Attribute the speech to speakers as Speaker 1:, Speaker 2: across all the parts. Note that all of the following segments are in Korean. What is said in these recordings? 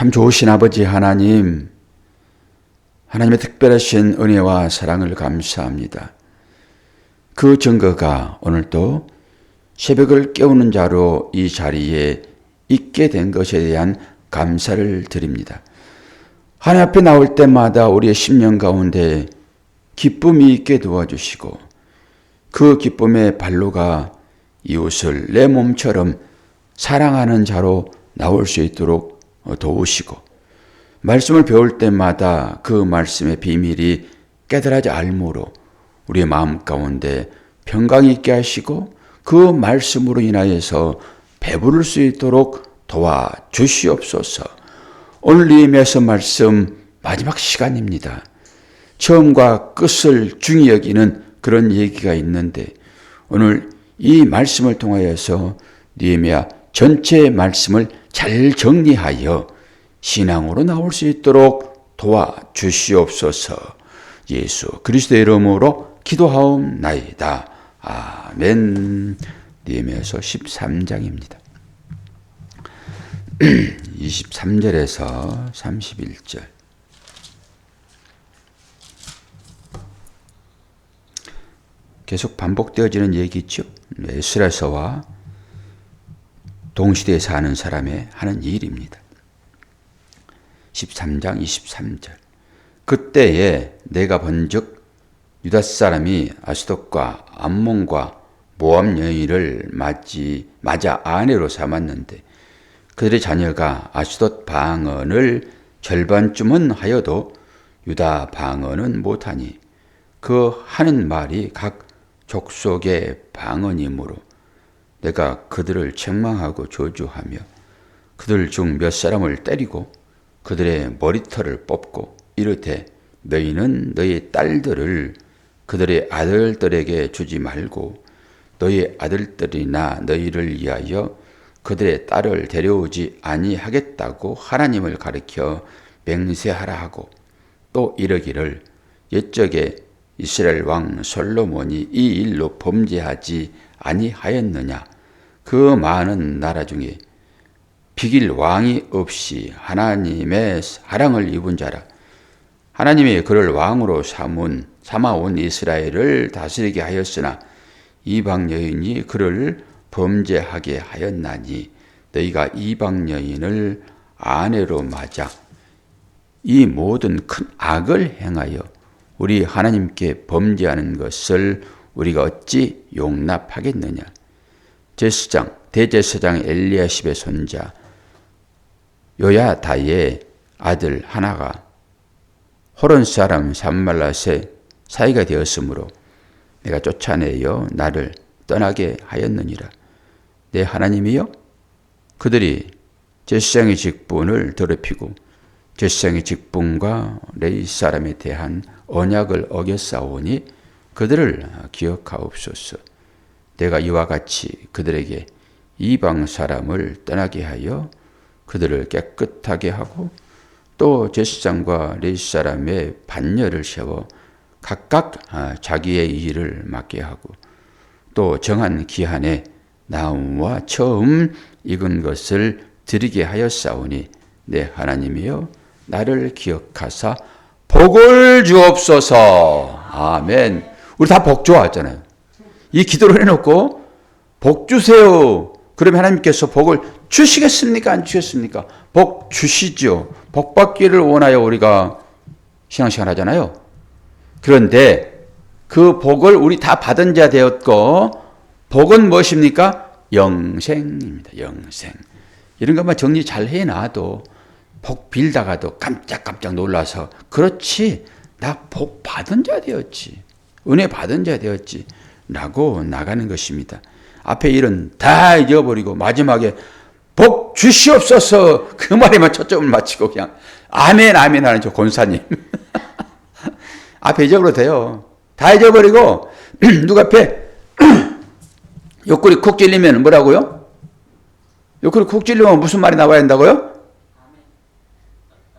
Speaker 1: 참 좋으신 아버지 하나님, 하나님의 특별하신 은혜와 사랑을 감사합니다. 그 증거가 오늘도 새벽을 깨우는 자로 이 자리에 있게 된 것에 대한 감사를 드립니다. 하나님 앞에 나올 때마다 우리의 심령 가운데 기쁨이 있게 도와주시고 그 기쁨의 발로가 이웃을 내 몸처럼 사랑하는 자로 나올 수 있도록 도우시고 말씀을 배울 때마다 그 말씀의 비밀이 깨달아지 알므로 우리의 마음 가운데 평강이 있게 하시고 그 말씀으로 인하여서 배부를 수 있도록 도와주시옵소서. 오늘 니에미아서 말씀 마지막 시간입니다. 처음과 끝을 중히 여기는 그런 얘기가 있는데 오늘 이 말씀을 통하여서 니에미아 전체의 말씀을 잘 정리하여 신앙으로 나올 수 있도록 도와주시옵소서. 예수 그리스도의 이름으로 기도하옵나이다. 아멘. 니에미아서 13장입니다. 23절에서 31절. 계속 반복되어지는 얘기죠. 에스라서와 동시대에 사는 사람의 하는 일입니다. 13장 23절. 그때에 내가 본즉 유다 사람이 아스돗과 암몬과 모압 여인을 맞아 아내로 삼았는데 그들의 자녀가 아스돗 방언을 절반쯤은 하여도 유다 방언은 못하니 그 하는 말이 각 족속의 방언이므로 내가 그들을 책망하고 저주하며 그들 중 몇 사람을 때리고 그들의 머리털을 뽑고 이르되 너희는 너희 딸들을 그들의 아들들에게 주지 말고 너희 아들들이나 너희를 위하여 그들의 딸을 데려오지 아니하겠다고 하나님을 가리켜 맹세하라 하고 또 이르기를 옛적에 이스라엘 왕 솔로몬이 이 일로 범죄하지 아니하였느냐. 그 많은 나라 중에 비길 왕이 없이 하나님의 사랑을 입은 자라. 하나님이 그를 왕으로 삼아온 이스라엘을 다스리게 하였으나 이방 여인이 그를 범죄하게 하였나니 너희가 이방 여인을 아내로 맞아 이 모든 큰 악을 행하여 우리 하나님께 범죄하는 것을 우리가 어찌 용납하겠느냐. 제사장 대제사장 엘리야십의 손자 요야다의 아들 하나가 호론 사람 산발랏의 사이가 되었으므로 내가 쫓아내어 나를 떠나게 하였느니라. 내 하나님이여 그들이 제사장의 직분을 더럽히고 제사장의 직분과 레위 사람에 대한 언약을 어겼사오니 그들을 기억하옵소서. 내가 이와 같이 그들에게 이방 사람을 떠나게 하여 그들을 깨끗하게 하고 또 제사장과 레위 사람의 반열을 세워 각각 자기의 일을 맡게 하고 또 정한 기한에 나무와 처음 익은 것을 드리게 하였사오니 내 하나님이여 나를 기억하사 복을 주옵소서. 아멘. 우리 다 복 좋아하잖아요. 이 기도를 해놓고 복 주세요. 그러면 하나님께서 복을 주시겠습니까? 안 주시겠습니까? 복 주시죠. 복 받기를 원하여 우리가 신앙생활 하잖아요. 그런데 그 복을 우리 다 받은 자 되었고 복은 무엇입니까? 영생입니다. 영생. 이런 것만 정리 잘 해놔도 복 빌다가도 깜짝깜짝 놀라서 그렇지 나 복 받은 자 되었지. 은혜 받은 자 되었지. 라고 나가는 것입니다. 앞에 일은 다 잊어버리고 마지막에 복 주시옵소서 그 말에만 초점을 맞추고 그냥 아멘 아멘 하는 저 권사님. 앞에 잊어버려도 돼요. 다 잊어버리고 누가 앞에 옆구리 콕 찔리면 뭐라고요? 옆구리 콕 찔리면 무슨 말이 나와야 한다고요?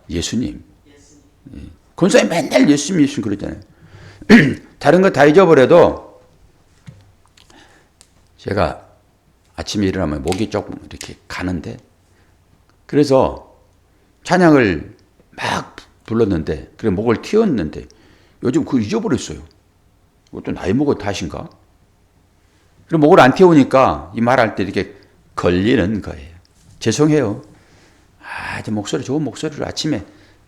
Speaker 1: 예수님. 권사님 맨날 예수님 그러잖아요. 다른 거 다 잊어버려도 제가 아침에 일어나면 목이 조금 이렇게 가는데 그래서 찬양을 막 불렀는데, 그래 목을 틔웠는데 요즘 그거 잊어버렸어요. 그것도 나이 먹은 탓인가? 그럼 목을 안 틔우니까 이 말할 때 이렇게 걸리는 거예요. 죄송해요. 아주 목소리 좋은 목소리로 아침에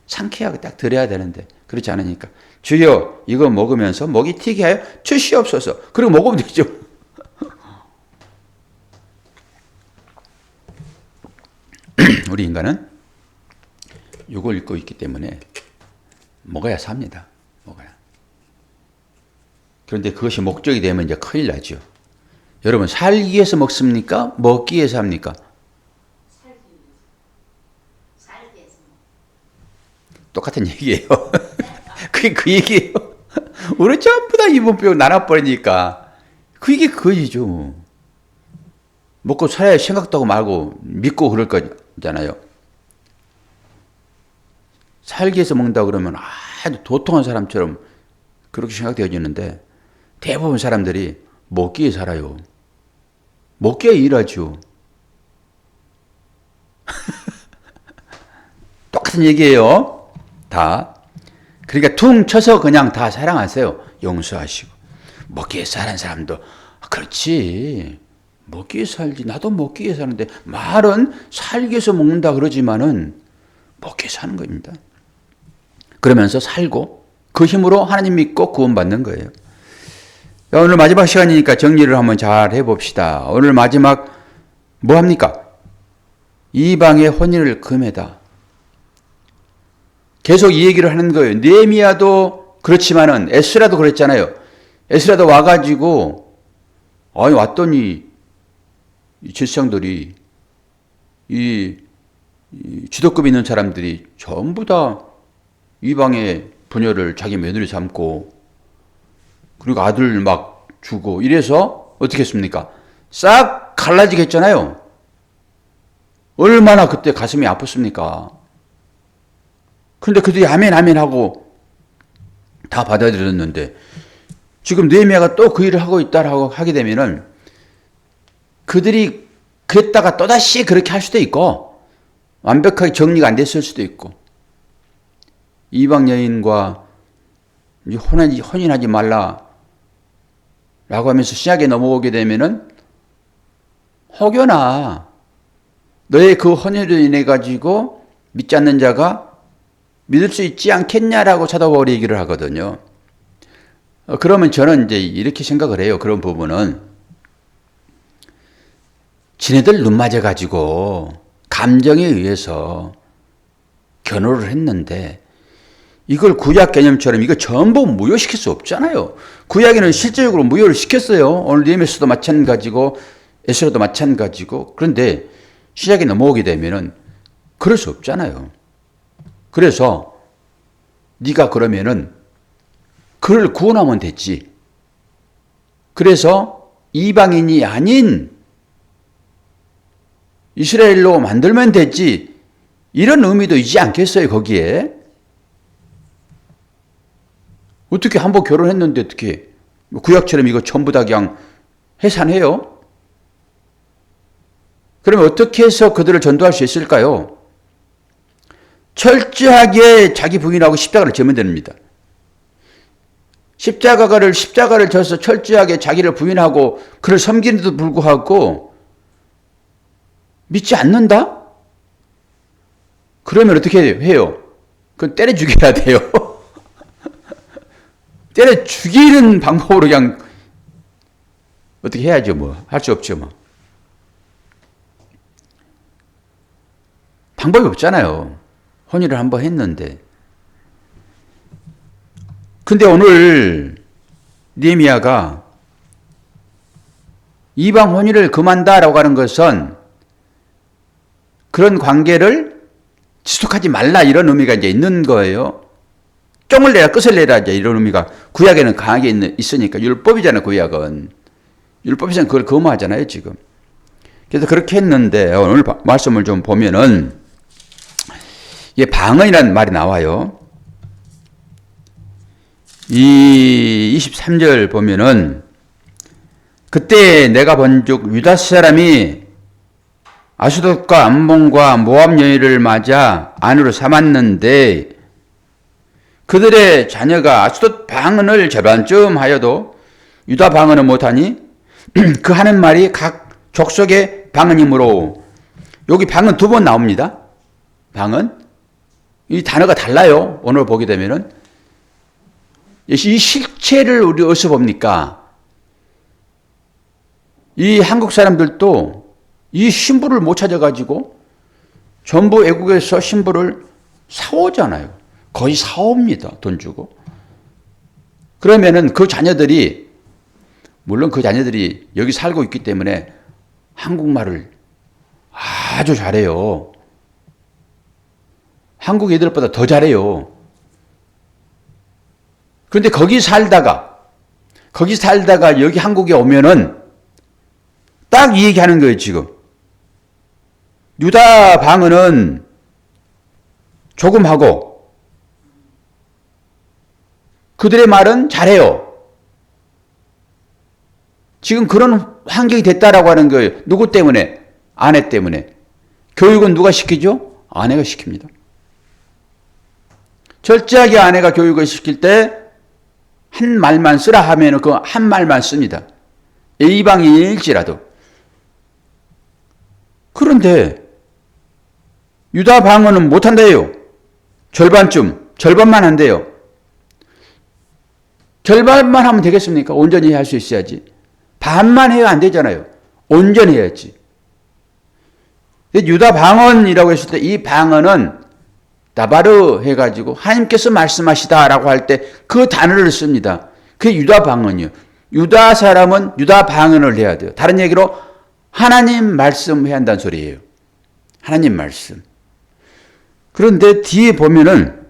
Speaker 1: 상쾌하게 딱 들어야 되는데 그렇지 않으니까 주여 이거 먹으면서 목이 튀게 하여 주시옵소서. 그리고 먹으면 되죠. 우리 인간은 이걸 읽고 있기 때문에 먹어야 삽니다. 먹어야. 그런데 그것이 목적이 되면 이제 큰일 나죠. 여러분 살기 위해서 먹습니까? 먹기 위해서 합니까? 살기 위해서. 똑같은 얘기예요. 그게 그 얘기예요. 우리 전부 다 이분병 나눠버리니까 그게 그거이죠. 먹고 살아야 생각도 하고 말고 믿고 그럴 거잖아요. 살기 위해서 먹는다 그러면 아주 도통한 사람처럼 그렇게 생각되어지는데 대부분 사람들이 먹기 위해 살아요. 먹기 위해 일하죠. 똑같은 얘기예요. 다. 그러니까 퉁 쳐서 그냥 다 사랑하세요. 용서하시고. 먹기 위해 사는 사람도 그렇지. 먹기 위해 살지. 나도 먹기 위해 사는데 말은 살기 위해서 먹는다 그러지만은 먹기 위해 사는 겁니다. 그러면서 살고 그 힘으로 하나님 믿고 구원받는 거예요. 오늘 마지막 시간이니까 정리를 한번 잘 해봅시다. 오늘 마지막 뭐 합니까? 이방의 혼인을 금해다. 계속 이 얘기를 하는 거예요. 느헤미야도 그렇지만은 에스라도 그랬잖아요. 에스라도 와가지고 왔더니 이 질성들이 이 지도급 있는 사람들이 전부 다 이방의 부녀를 자기 며느리 삼고 그리고 아들 막 주고 이래서 어떻게 했습니까? 싹 갈라지게 했잖아요. 얼마나 그때 가슴이 아팠습니까? 그런데 그들이 아멘 아멘 하고 다 받아들였는데 지금 느헤미야가 또 그 일을 하고 있다라고 하게 되면은 그들이 그랬다가 또다시 그렇게 할 수도 있고 완벽하게 정리가 안 됐을 수도 있고 이방 여인과 혼인하지 말라 라고 하면서 신약에 넘어오게 되면은 혹여나 너의 그 혼인으로 인해 가지고 믿지 않는 자가 믿을 수 있지 않겠냐라고 사도바울이 얘기를 하거든요. 그러면 저는 이제 이렇게 생각을 해요. 그런 부분은 지네들 눈 맞아 가지고 감정에 의해서 견호를 했는데 이걸 구약 개념처럼 이거 전부 무효시킬 수 없잖아요. 구약에는 실제적으로 무효를 시켰어요. 오늘 느헤미야서도 마찬가지고 에스라도 마찬가지고. 그런데 신약에 넘어오게 되면은 그럴 수 없잖아요. 그래서 네가 그러면은 그를 구원하면 됐지. 그래서 이방인이 아닌 이스라엘로 만들면 됐지. 이런 의미도 있지 않겠어요, 거기에? 어떻게 한번 결혼했는데 어떻게 구약처럼 이거 전부 다 그냥 해산해요? 그러면 어떻게 해서 그들을 전도할 수 있을까요? 철저하게 자기 부인하고 십자가를 지면 됩니다. 십자가를 져서 철저하게 자기를 부인하고 그를 섬기는데도 불구하고 믿지 않는다? 그러면 어떻게 해요? 그건 때려 죽여야 돼요. 때려 죽이는 방법으로 그냥 어떻게 해야죠, 뭐. 할 수 없죠, 뭐. 방법이 없잖아요. 혼인을 한번 했는데. 근데 오늘 느헤미야가 이방 혼인을 금한다라고 하는 것은 그런 관계를 지속하지 말라 이런 의미가 이제 있는 거예요. 쫑을 내라 끝을 내라 이제 이런 의미가 구약에는 강하게 있으니까 율법이잖아요. 구약은 율법에서는 그걸 금하잖아요 지금. 그래서 그렇게 했는데 오늘 말씀을 좀 보면은 이게 방언이라는 말이 나와요. 이 23절 보면은 그때 내가 본즉 유다 사람이 아스돗과 암몬과 모압 여인을 맞아 아내로 삼았는데 그들의 자녀가 아스돗 방언을 절반쯤 하여도 유다 방언은 못하니 그 하는 말이 각 족속의 방언이므로. 여기 방언 두 번 나옵니다. 방언. 이 단어가 달라요. 오늘 보게 되면은. 이 실체를 우리 어디서 봅니까? 이 한국 사람들도 이 신부를 못 찾아가지고 전부 외국에서 신부를 사오잖아요. 거의 사옵니다. 돈 주고. 그러면은 그 자녀들이, 물론 그 자녀들이 여기 살고 있기 때문에 한국말을 아주 잘해요. 한국 애들보다 더 잘해요. 그런데 거기 살다가 여기 한국에 오면은 딱 이 얘기하는 거예요, 지금. 유다 방언은 조금 하고 그들의 말은 잘해요. 지금 그런 환경이 됐다라고 하는 거예요. 누구 때문에? 아내 때문에. 교육은 누가 시키죠? 아내가 시킵니다. 철저하게 아내가 교육을 시킬 때 한 말만 쓰라 하면 그 한 말만 씁니다. 이방인일지라도. 그런데 유다 방언은 못한대요. 절반만 한대요. 절반만 하면 되겠습니까? 온전히 할 수 있어야지. 반만 해야 안 되잖아요. 온전히 해야지. 유다 방언이라고 했을 때 이 방언은 다바르 해가지고 하나님께서 말씀하시다라고 할 때 그 단어를 씁니다. 그게 유다 방언이요. 유다 사람은 유다 방언을 해야 돼요. 다른 얘기로 하나님 말씀해야 한다는 소리예요. 하나님 말씀. 그런데 뒤에 보면은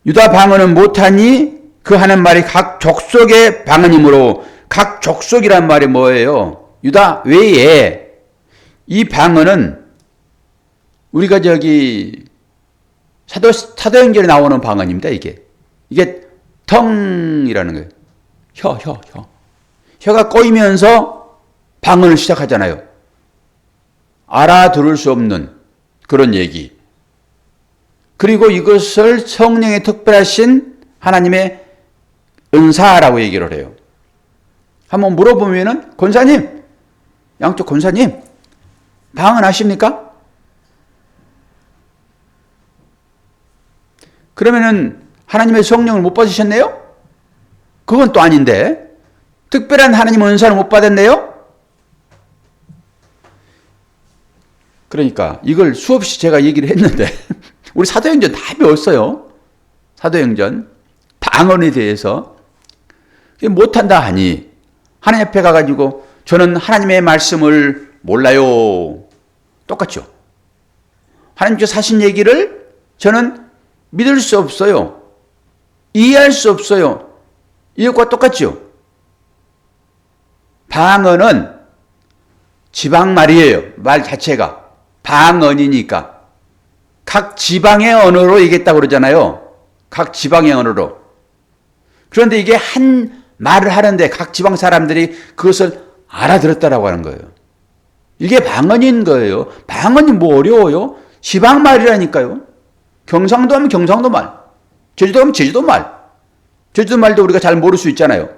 Speaker 1: 유다 방언은 못하니 그 하는 말이 각 족속의 방언이므로. 각 족속이란 말이 뭐예요? 유다 외에 이 방언은 우리가 저기 사도행전에 나오는 방언입니다. 이게 텅이라는 거예요. 혀. 혀가 꼬이면서 방언을 시작하잖아요. 알아들을 수 없는 그런 얘기. 그리고 이것을 성령의 특별하신 하나님의 은사라고 얘기를 해요. 한번 물어보면은 권사님, 양쪽 권사님, 방언 아십니까? 그러면은 하나님의 성령을 못 받으셨네요? 그건 또 아닌데. 특별한 하나님의 은사를 못 받았네요? 그러니까 이걸 수없이 제가 얘기를 했는데 우리 사도행전 다 배웠어요. 사도행전. 방언에 대해서. 못한다 하니 하나님 앞에 가가지고 저는 하나님의 말씀을 몰라요. 똑같죠. 하나님께서 하신 얘기를 저는 믿을 수 없어요. 이해할 수 없어요. 이것과 똑같죠. 방언은 지방말이에요. 말 자체가. 방언이니까. 각 지방의 언어로 얘기했다고 그러잖아요. 각 지방의 언어로. 그런데 이게 한 말을 하는데 각 지방 사람들이 그것을 알아들었다라고 하는 거예요. 이게 방언인 거예요. 방언이 뭐 어려워요? 지방말이라니까요. 경상도 하면 경상도 말. 제주도 하면 제주도 말. 제주도 말도 우리가 잘 모를 수 있잖아요.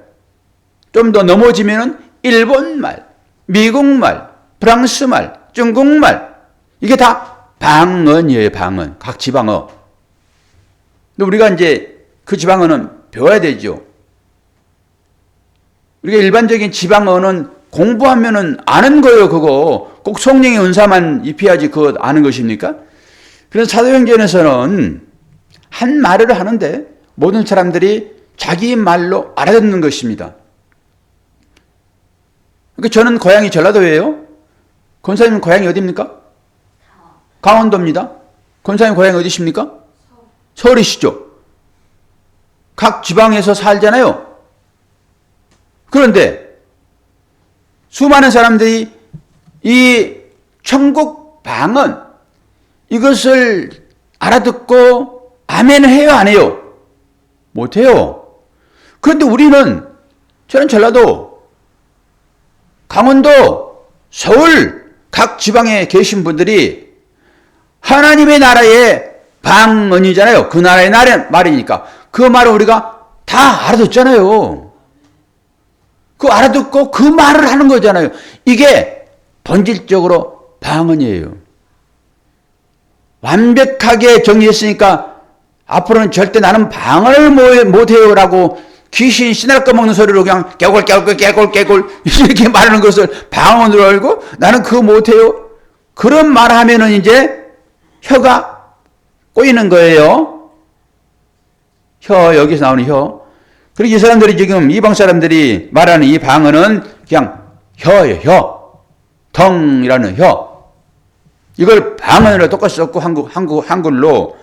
Speaker 1: 좀 더 넘어지면은 일본 말, 미국 말, 프랑스 말, 중국 말. 이게 다 방언이에요, 방언. 각 지방어. 근데 우리가 이제 그 지방어는 배워야 되죠. 우리가 일반적인 지방어는 공부하면은 아는 거예요, 그거. 꼭 성령의 은사만 입혀야지 그거 아는 것입니까? 그래서 사도행전에서는 한 말을 하는데 모든 사람들이 자기 말로 알아듣는 것입니다. 그러니까 저는 고향이 전라도예요. 권사님 고향이 어디입니까? 강원도입니다. 권사님 고향이 어디십니까? 서울이시죠. 각 지방에서 살잖아요. 그런데 수많은 사람들이 이 천국 방언 이것을 알아듣고 아멘을 해요, 안 해요? 못해요. 그런데 우리는, 저는 전라도, 강원도, 서울 각 지방에 계신 분들이 하나님의 나라의 방언이잖아요. 그 나라의 말이니까 그 말을 우리가 다 알아듣잖아요. 그 알아듣고 그 말을 하는 거잖아요. 이게 본질적으로 방언이에요. 완벽하게 정리했으니까 앞으로는 절대 나는 방언을 못해요라고 귀신 씨날 꺼먹는 소리로 그냥 깨골 이렇게 말하는 것을 방언으로 알고 나는 그거 못해요. 그런 말하면은 이제 혀가 꼬이는 거예요. 여기서 나오는 혀. 그리고 이 사람들이 지금 이방 사람들이 말하는 이 방언은 그냥 혀예요. 덩이라는 혀. 이걸 방언으로 똑같이 썼고 한글로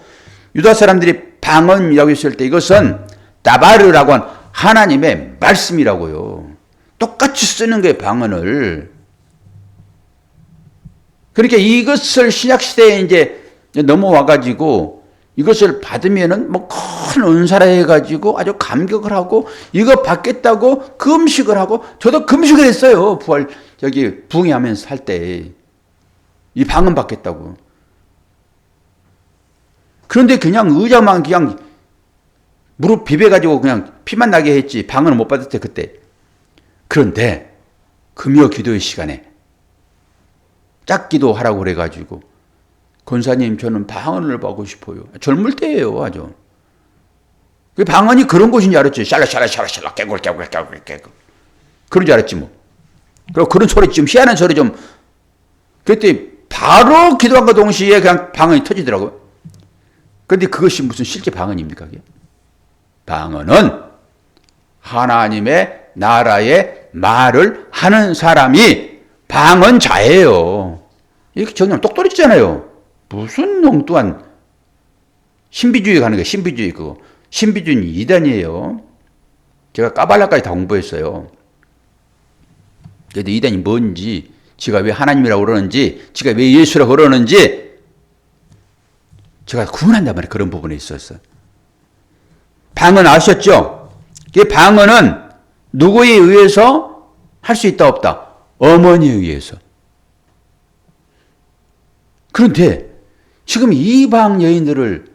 Speaker 1: 유다 사람들이 방언이라고 했을 때 이것은 다바르라고 한 하나님의 말씀이라고요. 똑같이 쓰는 거예요, 방언을. 그러니까 이것을 신약시대에 이제 넘어와가지고 이것을 받으면은 뭐 큰 은사라 해가지고 아주 감격을 하고 이거 받겠다고 금식을 하고 저도 금식을 했어요. 부흥하면서 살 때. 이 방언 받겠다고. 그런데 그냥 의자만 그냥 무릎 비벼가지고 그냥 피만 나게 했지 방언을 못 받을 때 그때. 그런데 금요 기도의 시간에 짝기도 하라고 그래가지고 권사님 저는 방언을 받고 싶어요. 젊을 때예요 아주. 그 방언이 그런 곳인 줄 알았지. 샬라샬라 깨골 그런 줄 알았지 뭐. 그리고 그런 소리 좀 희한한 소리 좀 그때 바로 기도한과 동시에 그냥 방언이 터지더라고요. 그런데 그것이 무슨 실제 방언입니까? 그게? 방언은 하나님의 나라의 말을 하는 사람이 방언자예요. 이렇게 정말 똑 떨어지잖아요. 무슨 엉뚱한 신비주의 가는 거예요. 신비주의 그거. 신비주의는 이단이에요. 제가 까발라까지 다 공부했어요. 그래도 이단이 뭔지, 지가 왜 하나님이라고 그러는지, 지가 왜 예수라고 그러는지 제가 구분한단 말이에요. 그런 부분에 있어서. 방언 아셨죠? 이 방언은 누구에 의해서 할 수 있다 없다? 어머니에 의해서. 그런데 지금 이방 여인들을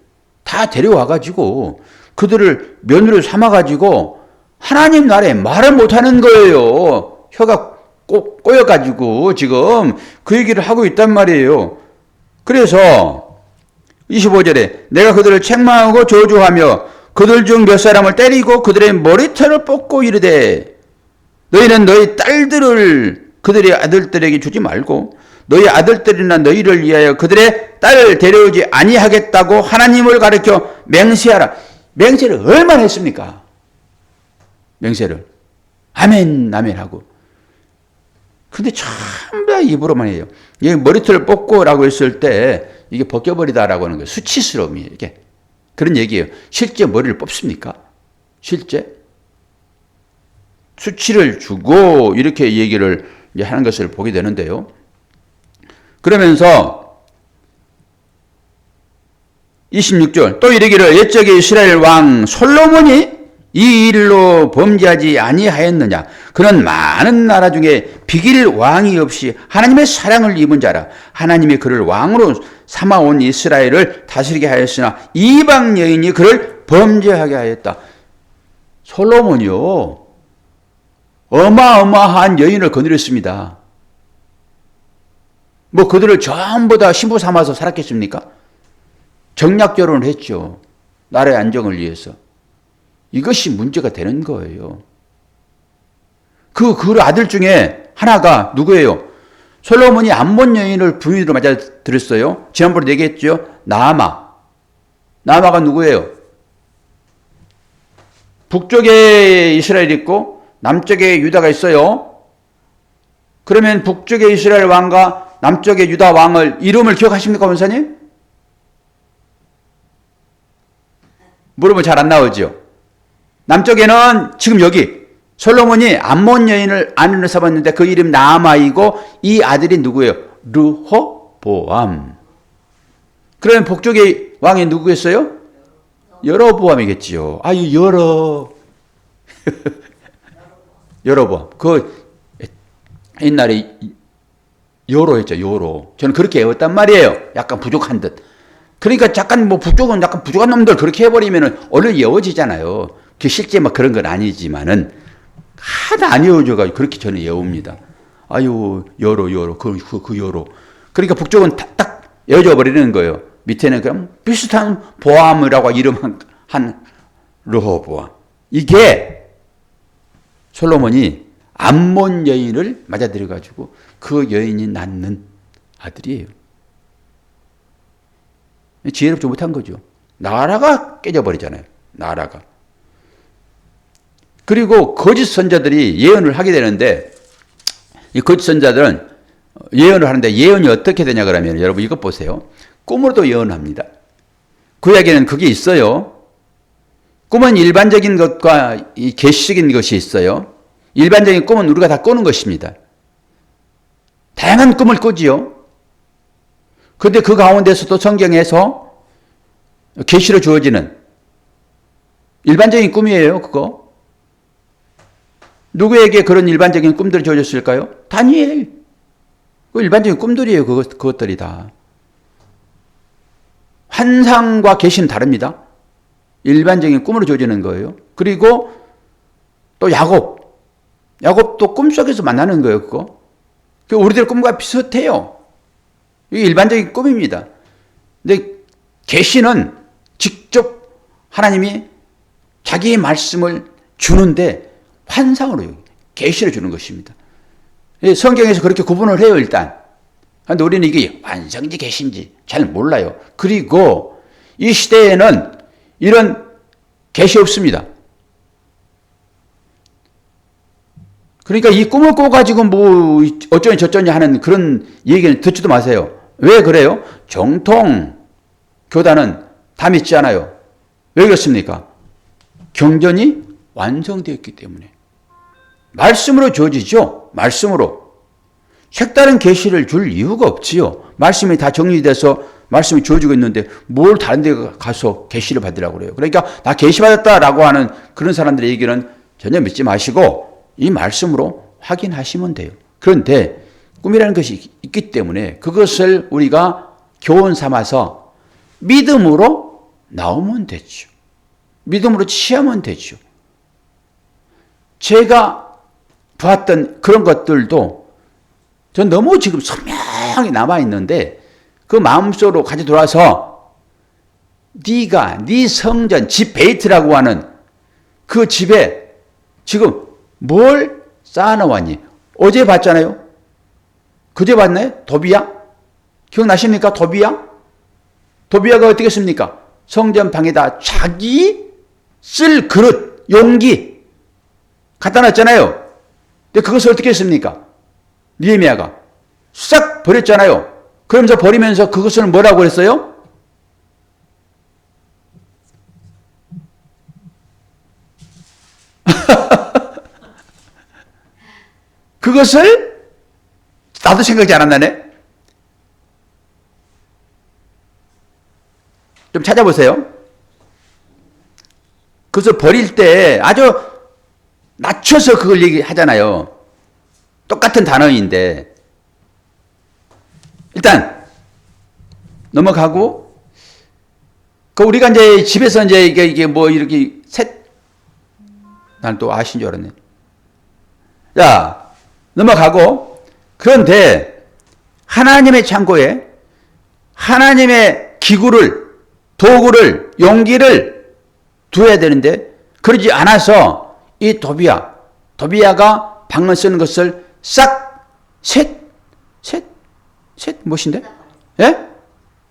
Speaker 1: 다 데려와가지고 그들을 며느리로 삼아가지고 하나님 나라에 말을 못하는 거예요. 혀가 꼬여가지고 지금 그 얘기를 하고 있단 말이에요. 그래서 25절에 내가 그들을 책망하고 저주하며 그들 중 몇 사람을 때리고 그들의 머리털을 뽑고 이르되 너희는 너희 딸들을 그들의 아들들에게 주지 말고 너희 아들들이나 너희를 위하여 그들의 딸을 데려오지 아니하겠다고 하나님을 가르쳐 맹세하라. 맹세를 얼마나 했습니까? 맹세를. 아멘 아멘 하고. 근데 전부 다 입으로만 해요. 이 머리털을 뽑고라고 했을 때 이게 벗겨버리다라고 하는 거예요. 수치스러움이 이게. 그런 얘기예요. 실제 머리를 뽑습니까? 실제? 수치를 주고 이렇게 얘기를 이제 하는 것을 보게 되는데요. 그러면서 26절 또 이르기를 옛적에 이스라엘 왕 솔로몬이 이 일로 범죄하지 아니하였느냐. 그는 많은 나라 중에 비길 왕이 없이 하나님의 사랑을 입은 자라. 하나님이 그를 왕으로 삼아온 이스라엘을 다스리게 하였으나 이방 여인이 그를 범죄하게 하였다. 솔로몬이요. 어마어마한 여인을 거느렸습니다. 뭐 그들을 전부 다 신부 삼아서 살았겠습니까? 정략 결혼을 했죠. 나라의 안정을 위해서. 이것이 문제가 되는 거예요. 그 아들 중에 하나가 누구예요? 솔로몬이 암몬 여인을 부인으로 맞아들였어요. 지난번에 얘기했죠. 나아마가 누구예요? 북쪽에 이스라엘이 있고 남쪽에 유다가 있어요. 그러면 북쪽의 이스라엘 왕과 남쪽의 유다 왕을 이름을 기억하십니까, 원사님? 물으면 잘 안 나오죠. 남쪽에는 지금 여기 솔로몬이 암몬 여인을 아내로 삼았는데 그 이름 나아마이고 이 아들이 누구예요? 르호보암. 그러면 북쪽의 왕이 누구겠어요? 여로보암이겠지요. 아유 여로보암. 그 옛날에 요로 했죠, 요로. 저는 그렇게 외웠단 말이에요. 약간 부족한 듯. 그러니까 약간 뭐 부족은 약간 부족한 놈들 그렇게 해버리면은 얼른 외워지잖아요. 그 실제 막 그런 건 아니지만은 하나도 안 외워져가지고 그렇게 저는 외웁니다. 아유, 요로, 그 요로. 그러니까 북쪽은 딱 외워져 버리는 거예요. 밑에는 그럼 비슷한 보암이라고 이름 한 르호보암. 이게 솔로몬이 암몬 여인을 맞아들여가지고 그 여인이 낳는 아들이에요. 지혜롭지 못한 거죠. 나라가 깨져버리잖아요. 나라가. 그리고 거짓 선자들이 예언을 하게 되는데 이 거짓 선자들은 예언을 하는데 예언이 어떻게 되냐 그러면 여러분 이것 보세요. 꿈으로도 예언합니다. 구약에는 그게 있어요. 꿈은 일반적인 것과 이 계시적인 것이 있어요. 일반적인 꿈은 우리가 다 꾸는 것입니다. 다양한 꿈을 꾸지요. 그런데 그 가운데서도 성경에서 계시로 주어지는 일반적인 꿈이에요. 그거. 누구에게 그런 일반적인 꿈들이 주어졌을까요? 다니엘. 그 일반적인 꿈들이에요. 그것들이 다. 환상과 계시는 다릅니다. 일반적인 꿈으로 주어지는 거예요. 그리고 또 야곱도 꿈속에서 만나는 거예요. 그거. 우리들 꿈과 비슷해요. 이게 일반적인 꿈입니다. 근데 계시는 직접 하나님이 자기의 말씀을 주는데 환상으로 계시를 주는 것입니다. 성경에서 그렇게 구분을 해요. 일단. 그런데 우리는 이게 환상인지 계시인지 잘 몰라요. 그리고 이 시대에는 이런 계시 없습니다. 그러니까 이 꿈을 꿔가지고 뭐 어쩌니 저쩌니 하는 그런 얘기는 듣지도 마세요. 왜 그래요? 정통 교단은 다 믿지 않아요. 왜 그렇습니까? 경전이 완성되었기 때문에. 말씀으로 주어지죠. 말씀으로. 색다른 계시를 줄 이유가 없지요. 말씀이 다 정리돼서 말씀이 주어지고 있는데 뭘 다른 데 가서 계시를 받으라고 그래요. 그러니까 나 계시 받았다라고 하는 그런 사람들의 얘기는 전혀 믿지 마시고 이 말씀으로 확인하시면 돼요. 그런데 꿈이라는 것이 있기 때문에 그것을 우리가 교훈 삼아서 믿음으로 나오면 되죠. 믿음으로 취하면 되죠. 제가 보았던 그런 것들도 전 너무 지금 선명히 남아있는데 그 마음속으로 가져 들어와서 네가 네 성전 집 베이트라고 하는 그 집에 지금 뭘 쌓아놓았니? 어제 봤잖아요. 그제 봤나요? 도비야? 기억나십니까? 도비야? 도비야가 어떻게 했습니까? 성전 방에다 자기 쓸 그릇, 용기 갖다 놨잖아요. 근데 그것을 어떻게 했습니까? 느헤미야가 싹 버렸잖아요. 그러면서 버리면서 그것을 뭐라고 했어요? 그것을 나도 생각지 않았나네? 좀 찾아보세요. 그것을 버릴 때 아주 낮춰서 그걸 얘기하잖아요. 똑같은 단어인데. 일단 넘어가고 그 우리가 이제 집에서 이제 이게 뭐 이렇게 난 또 아신 줄 알았네. 자, 넘어가고 그런데 하나님의 창고에 하나님의 기구를 도구를 용기를 두어야 되는데 그러지 않아서 이 도비야가 방언 쓰는 것을 싹 셋 무엇인데? 예?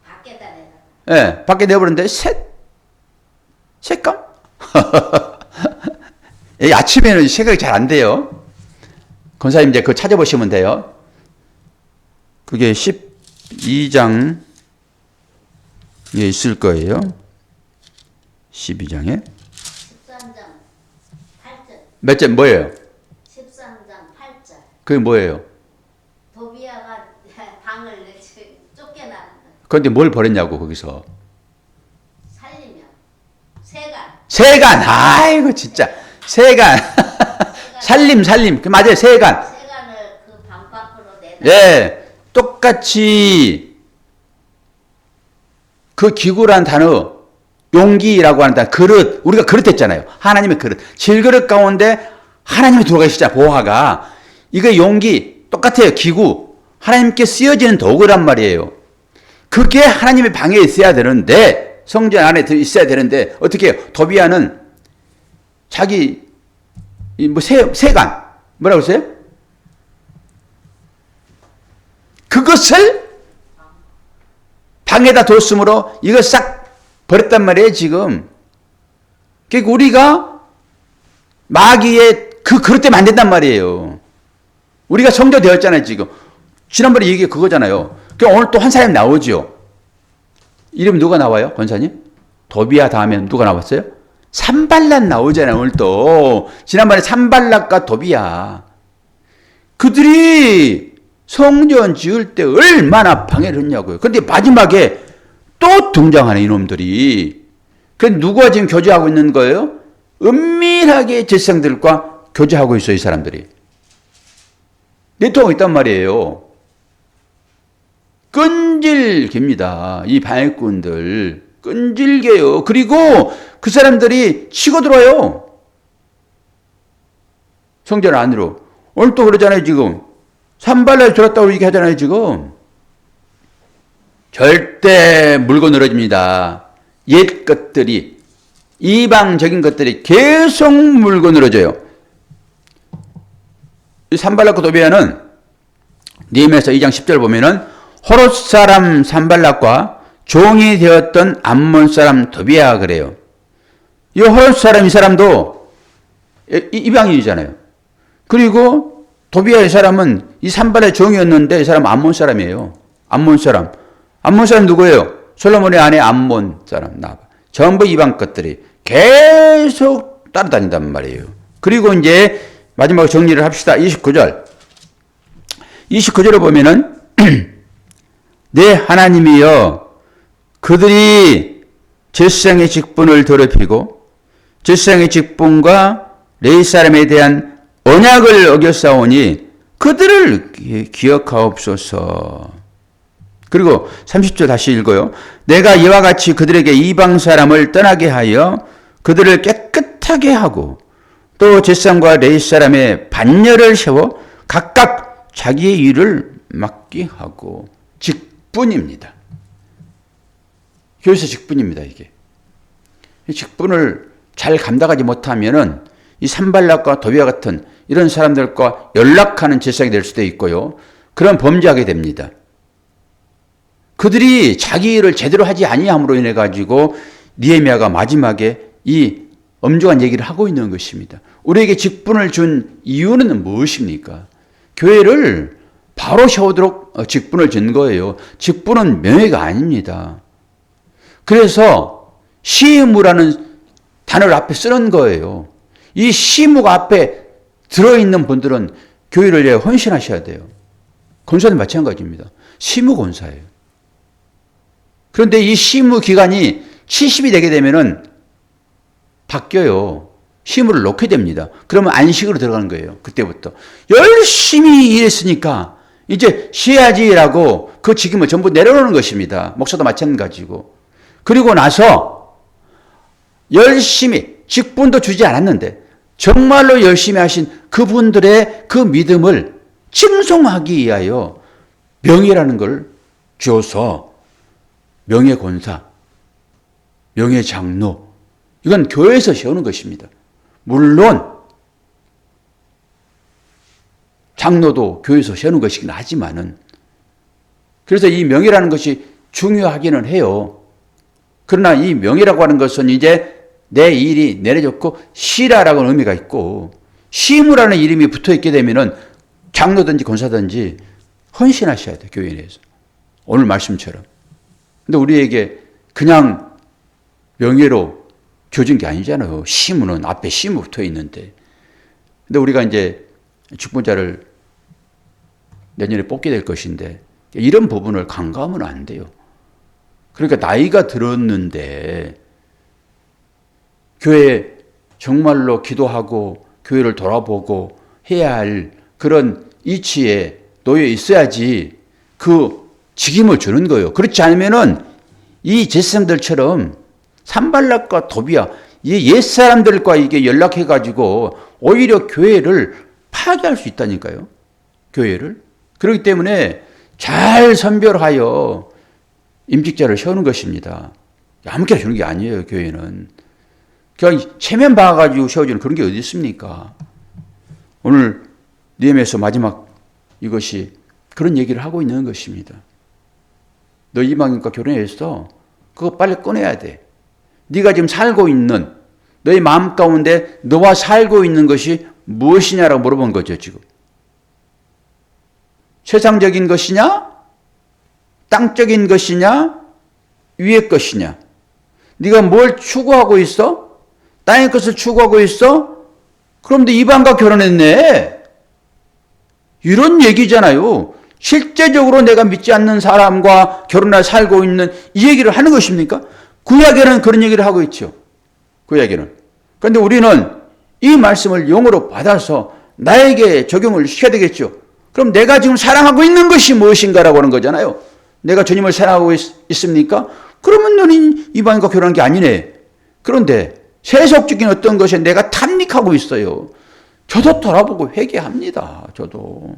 Speaker 2: 밖에다 내다.
Speaker 1: 예, 밖에 내버렸는데 색감? 아침에는 생각이 잘 안 돼요. 권사님 이제 그거 찾아보시면 돼요. 그게 12장에 있을 거예요. 12장에.
Speaker 2: 13장 8절.
Speaker 1: 몇 절 뭐예요?
Speaker 2: 13장 8절.
Speaker 1: 그게 뭐예요?
Speaker 2: 도비야가 방을 쫓겨나는 거.
Speaker 1: 그런데 뭘 버렸냐고 거기서.
Speaker 2: 살리면 세간.
Speaker 1: 세간. 아이고 진짜. 세간. 살림. 그 맞아요. 세간.
Speaker 2: 세간을 그 방 밖으로 내다.
Speaker 1: 예. 똑같이 그 기구라는 단어, 용기라고 하는 단어, 그릇, 우리가 그릇 했잖아요. 하나님의 그릇. 질그릇 가운데 하나님이 들어가 계시잖아요. 보화가. 이거 용기, 똑같아요. 기구. 하나님께 쓰여지는 도구란 말이에요. 그게 하나님의 방에 있어야 되는데, 성전 안에 있어야 되는데, 어떻게 해요? 도비아는 자기, 세간, 뭐라고 했어요? 그것을 방에다 뒀으므로 이거 싹 버렸단 말이에요, 지금. 그러니까 우리가 마귀의 그 그릇 때문에 안 된단 말이에요. 우리가 성도되었잖아요, 지금. 지난번에 얘기 그거잖아요. 그럼 오늘 또 한 사람이 나오죠. 이름 누가 나와요, 권사님? 도비아 다음에 누가 나왔어요? 산발랏 나오잖아요, 오늘 또. 지난번에 산발랏과 도비아. 그들이 성전 지을 때 얼마나 방해를 했냐고요. 그런데 마지막에 또 등장하는 이놈들이. 그래서 누가 지금 교제하고 있는 거예요? 은밀하게 제사장들과 교제하고 있어요, 이 사람들이. 네트워크가 있단 말이에요. 끈질깁니다. 이 방해꾼들. 끈질겨요. 그리고 그 사람들이 치고 들어와요. 성전 안으로. 오늘 또 그러잖아요, 지금. 산발랏 들었다고 얘기하잖아요, 지금. 절대 물고 늘어집니다. 옛 것들이, 이방적인 것들이 계속 물고 늘어져요. 이 산발랏과 도비아는 느헤미야서 2장 10절 보면은 호롯 사람 산발랏과 종이 되었던 암몬 사람 도비아가 그래요. 이 호롯 사람 이 사람도 이방인이잖아요. 그리고 도비아 이 사람은 이 산발의 종이었는데 이 사람은 암몬 사람이에요. 암몬 사람. 암몬 사람 누구예요? 솔로몬의 아내 암몬 사람. 전부 이방 것들이 계속 따라다닌단 말이에요. 그리고 이제 마지막으로 정리를 합시다. 29절. 29절을 보면은 내 하나님이여 그들이 제사장의 직분을 더럽히고 제사장의 직분과 레위 사람에 대한 언약을 어겼사오니 그들을 기억하옵소서. 그리고 30절 다시 읽어요. 내가 이와 같이 그들에게 이방 사람을 떠나게 하여 그들을 깨끗하게 하고 또 제사장과 레위 사람의 반열을 세워 각각 자기의 일을 맡게 하고. 직분입니다. 교회에서 직분입니다, 이게. 이 직분을 잘 감당하지 못하면은 이 산발랏과 도비아 같은 이런 사람들과 연락하는 제사장이 될 수도 있고요. 그런 범죄하게 됩니다. 그들이 자기 일을 제대로 하지 아니함으로 인해 가지고 느헤미야가 마지막에 이 엄중한 얘기를 하고 있는 것입니다. 우리에게 직분을 준 이유는 무엇입니까? 교회를 바로 세우도록 직분을 준 거예요. 직분은 명예가 아닙니다. 그래서 시무라는 단어를 앞에 쓰는 거예요. 이 시무가 앞에 들어있는 분들은 교회를 위해 헌신하셔야 돼요. 권사는 마찬가지입니다. 시무 권사예요. 그런데 이 시무 기간이 70이 되게 되면은 바뀌어요. 시무를 놓게 됩니다. 그러면 안식으로 들어가는 거예요. 그때부터. 열심히 일했으니까 이제 쉬어야지라고 그 직임을 전부 내려놓는 것입니다. 목사도 마찬가지고. 그리고 나서 열심히 직분도 주지 않았는데 정말로 열심히 하신 그분들의 그 믿음을 칭송하기 위하여 명예라는 걸 줘서 명예권사, 명예장로, 이건 교회에서 세우는 것입니다. 물론 장로도 교회에서 세우는 것이긴 하지만은, 그래서 이 명예라는 것이 중요하기는 해요. 그러나 이 명예라고 하는 것은 이제 내 일이 내려졌고 시라라는 의미가 있고 시무라는 이름이 붙어 있게 되면은 장로든지 권사든지 헌신하셔야 돼요, 교회 내에서. 오늘 말씀처럼. 근데 우리에게 그냥 명예로 줘진 게 아니잖아요. 시무는 앞에 시무 붙어 있는데. 근데 우리가 이제 직분자를 내년에 뽑게 될 것인데 이런 부분을 간과하면 안 돼요. 그러니까 나이가 들었는데 교회에 정말로 기도하고 교회를 돌아보고 해야 할 그런 이치에 놓여 있어야지 그 직임을 주는 거예요. 그렇지 않으면은 이 제사장들처럼 산발락과 도비야 이 옛사람들과 이게 연락해가지고 오히려 교회를 파괴할 수 있다니까요. 교회를. 그렇기 때문에 잘 선별하여 임직자를 세우는 것입니다. 아무렇게나 주는 게 아니에요. 교회는. 그냥 체면 봐가지고 세워주는 그런 게 어디 있습니까? 오늘 느헤미야서 마지막 이것이 그런 얘기를 하고 있는 것입니다. 너 이방인과 결혼해서 그거 빨리 꺼내야 돼. 네가 지금 살고 있는 너의 마음 가운데 너와 살고 있는 것이 무엇이냐라고 물어본 거죠. 지금. 세상적인 것이냐? 땅적인 것이냐? 위의 것이냐? 네가 뭘 추구하고 있어? 땅의 것을 추구하고 있어? 그럼 너 이방과 결혼했네. 이런 얘기잖아요. 실제적으로 내가 믿지 않는 사람과 결혼해 살고 있는 이 얘기를 하는 것입니까? 구약에는 그런 얘기를 하고 있죠. 구약에는. 그런데 우리는 이 말씀을 영으로 받아서 나에게 적용을 시켜야 되겠죠. 그럼 내가 지금 사랑하고 있는 것이 무엇인가라고 하는 거잖아요. 내가 주님을 사랑하고 있습니까? 그러면 너는 이방인과 결혼한 게 아니네. 그런데 세속적인 어떤 것에 내가 탐닉하고 있어요. 저도 돌아보고 회개합니다. 저도.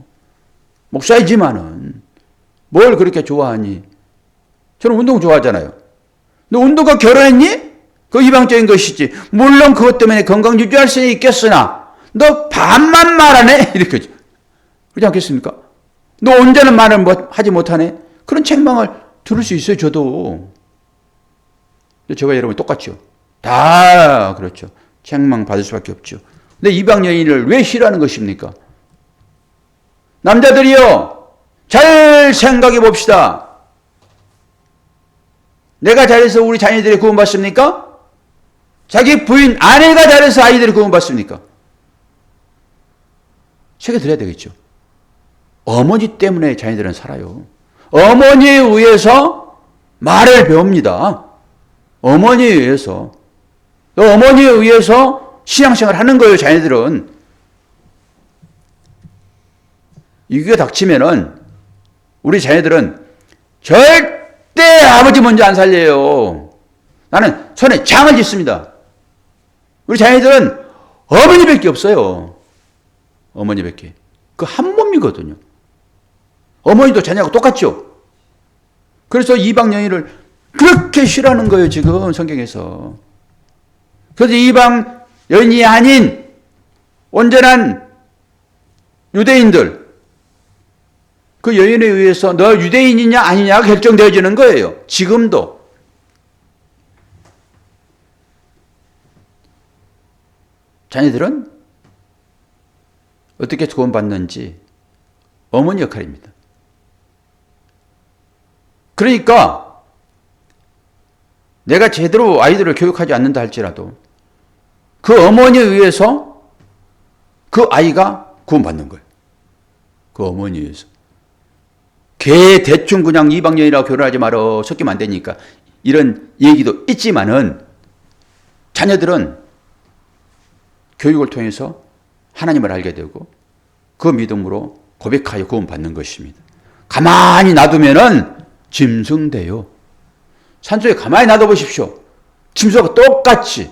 Speaker 1: 목사이지만은 뭘 그렇게 좋아하니? 저는 운동 좋아하잖아요. 너 운동과 결혼했니? 그 이방적인 것이지. 물론 그것 때문에 건강 유지할 수 있겠으나 너 반만 말하네? 이렇게. 그렇지 않겠습니까? 너 온전한 말을 하지 못하네? 그런 책망을 들을 수 있어요. 저도. 저와 여러분 똑같죠. 다 그렇죠. 책망 받을 수밖에 없죠. 근데 이방 여인을 왜 싫어하는 것입니까? 남자들이요, 잘 생각해 봅시다. 내가 잘해서 우리 자녀들이 구원받습니까? 자기 부인, 아내가 잘해서 아이들이 구원받습니까? 새겨들어야 되겠죠. 어머니 때문에 자녀들은 살아요. 어머니에 의해서 말을 배웁니다. 어머니에 의해서. 어머니에 의해서 신앙생활을 하는 거예요, 자녀들은. 이게 닥치면은 우리 자녀들은 절대 아버지 먼저 안 살려요. 나는 손에 장을 짓습니다. 우리 자녀들은 어머니밖에 없어요. 어머니밖에. 그 한 몸이거든요. 어머니도 자녀하고 똑같죠. 그래서 이방 여인을 그렇게 싫어하는 거예요, 지금 성경에서. 그래서 이방 여인이 아닌 온전한 유대인들, 그 여인에 의해서 너 유대인이냐 아니냐가 결정되어지는 거예요. 지금도. 자녀들은 어떻게 구원받는지 어머니 역할입니다. 그러니까 내가 제대로 아이들을 교육하지 않는다 할지라도 그 어머니에 의해서 그 아이가 구원받는 거예요. 그 어머니에 의해서. 걔 대충 그냥 이방여인이라고 결혼하지 말어. 섞이면 안 되니까. 이런 얘기도 있지만은 자녀들은 교육을 통해서 하나님을 알게 되고 그 믿음으로 고백하여 구원받는 것입니다. 가만히 놔두면은 짐승돼요. 산속에 가만히 놔둬보십시오. 짐승하고 똑같이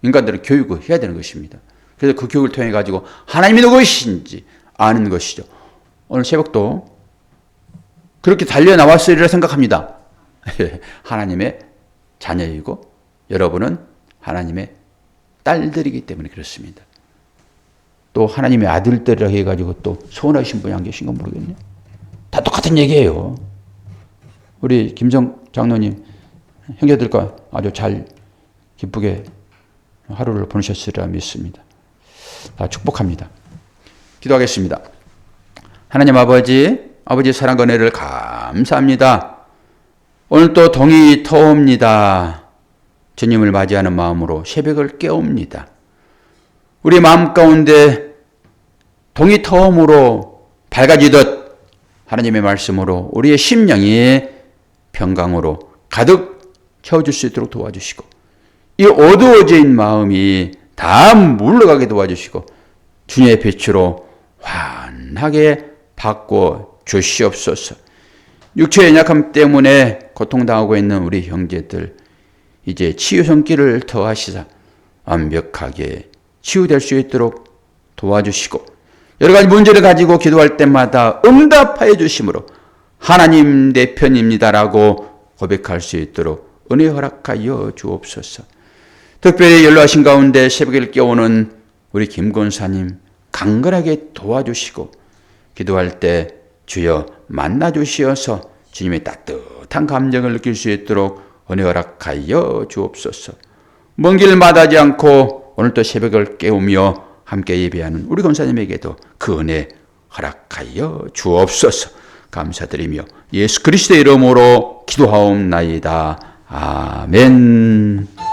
Speaker 1: 인간들은 교육을 해야 되는 것입니다. 그래서 그 교육을 통해 가지고 하나님이 누구이신지 아는 것이죠. 오늘 새벽도 그렇게 달려나왔으리라 생각합니다. 하나님의 자녀이고 여러분은 하나님의 딸들이기 때문에 그렇습니다. 또 하나님의 아들들이라 해가지고 또 소원하신 분이 안 계신 건 모르겠네요. 다 똑같은 얘기예요. 우리 김정 장로님 형제들과 아주 잘 기쁘게 하루를 보내셨으리라 믿습니다. 다 축복합니다. 기도하겠습니다. 하나님 아버지 사랑과 은혜를 감사합니다. 오늘 또 동이 터옵니다. 주님을 맞이하는 마음으로 새벽을 깨웁니다. 우리 마음 가운데 동이 터움으로 밝아지듯 하나님의 말씀으로 우리의 심령이 평강으로 가득 채워줄 수 있도록 도와주시고 이 어두워진 마음이 다 물러가게 도와주시고 주님의 빛으로 환하게 바꿔 주시옵소서. 육체의 연약함 때문에 고통당하고 있는 우리 형제들, 이제 치유 손길을 더하시사 완벽하게 치유될 수 있도록 도와주시고, 여러 가지 문제를 가지고 기도할 때마다 응답하여 주심으로 하나님 내 편입니다라고 고백할 수 있도록 은혜 허락하여 주옵소서. 특별히 연로하신 가운데 새벽을 깨우는 우리 김권사님 강건하게 도와주시고, 기도할 때 주여 만나주시어서 주님의 따뜻한 감정을 느낄 수 있도록 은혜 허락하여 주옵소서. 먼 길 마다하지 않고 오늘도 새벽을 깨우며 함께 예배하는 우리 권사님에게도 그 은혜 허락하여 주옵소서. 감사드리며 예수 그리스도의 이름으로 기도하옵나이다. 아멘.